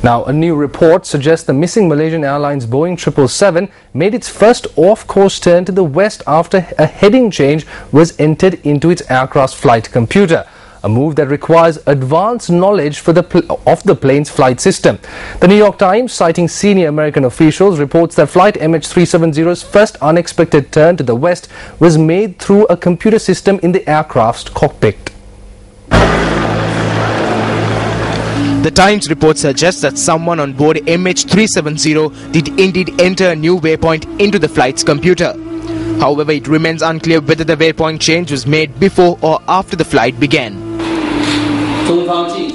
Now, a new report suggests the missing Malaysian Airlines Boeing 777 made its first off-course turn to the west after a heading change was entered into its aircraft's flight computer, a move that requires advanced knowledge of the plane's flight system. The New York Times, citing senior American officials, reports that flight MH370's first unexpected turn to the west was made through a computer system in the aircraft's cockpit. The Times report suggests that someone on board MH370 did indeed enter a new waypoint into the flight's computer. However, it remains unclear whether the waypoint change was made before or after the flight began.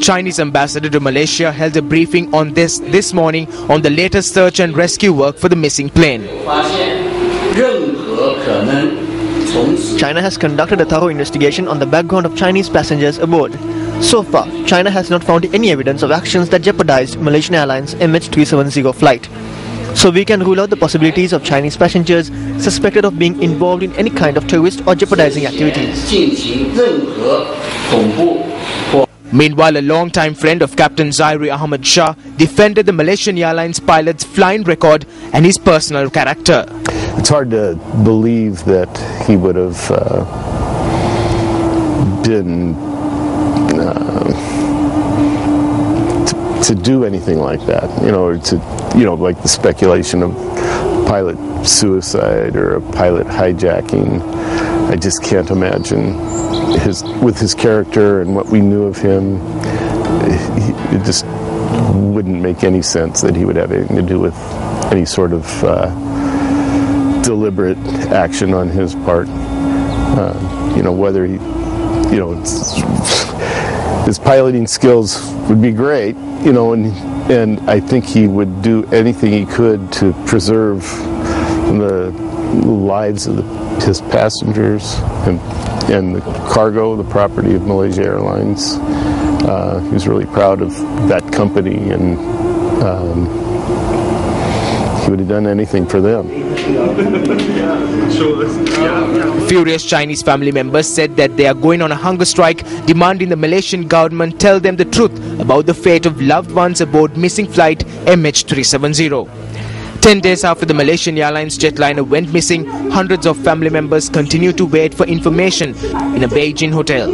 Chinese ambassador to Malaysia held a briefing on this morning on the latest search and rescue work for the missing plane. China has conducted a thorough investigation on the background of Chinese passengers aboard. So far, China has not found any evidence of actions that jeopardized Malaysian Airlines MH370 flight. So we can rule out the possibilities of Chinese passengers suspected of being involved in any kind of terrorist or jeopardizing activities. Meanwhile, a long-time friend of Captain Zairi Ahmad Shah defended the Malaysian Airlines pilot's flying record and his personal character. It's hard to believe that he would have been to do anything like that, or to, like the speculation of pilot suicide or a pilot hijacking. I just can't imagine with his character and what we knew of him, it just wouldn't make any sense that he would have anything to do with any sort of deliberate action on his part. Whether he, his piloting skills would be great, and I think he would do anything he could to preserve the lives of his passengers and the cargo, the property of Malaysia Airlines. He was really proud of that company, and he would have done anything for them. Furious Chinese family members said that they are going on a hunger strike, demanding the Malaysian government tell them the truth about the fate of loved ones aboard missing flight MH370. 10 days after the Malaysian Airlines jetliner went missing, hundreds of family members continue to wait for information in a Beijing hotel.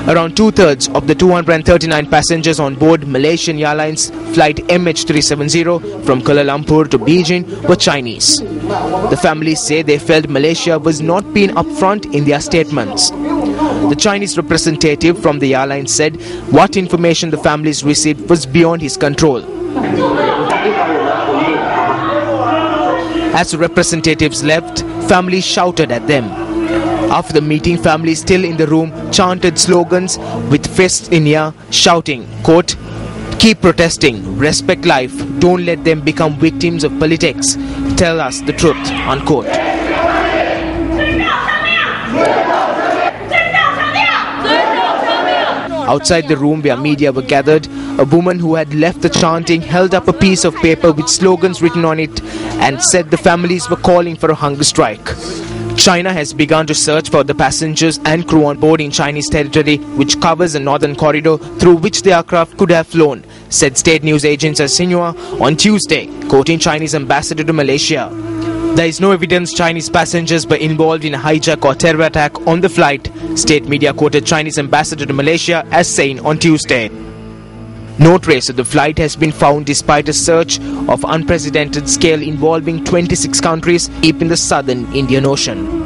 Around two-thirds of the 239 passengers on board Malaysian Airlines flight MH370 from Kuala Lumpur to Beijing were Chinese. The families say they felt Malaysia was not being upfront in their statements. The Chinese representative from the airline said what information the families received was beyond his control. As the representatives left, families shouted at them. After the meeting, families still in the room chanted slogans with fists in air, shouting, quote, "Keep protesting, respect life, don't let them become victims of politics, tell us the truth," unquote. Outside the room where media were gathered, a woman who had left the chanting held up a piece of paper with slogans written on it and said the families were calling for a hunger strike. China has begun to search for the passengers and crew on board in Chinese territory, which covers the northern corridor through which the aircraft could have flown, said state news agency Xinhua on Tuesday, quoting Chinese ambassador to Malaysia. There is no evidence Chinese passengers were involved in a hijack or terror attack on the flight, state media quoted Chinese ambassador to Malaysia as saying on Tuesday. No trace of the flight has been found despite a search of unprecedented scale involving 26 countries deep in the southern Indian Ocean.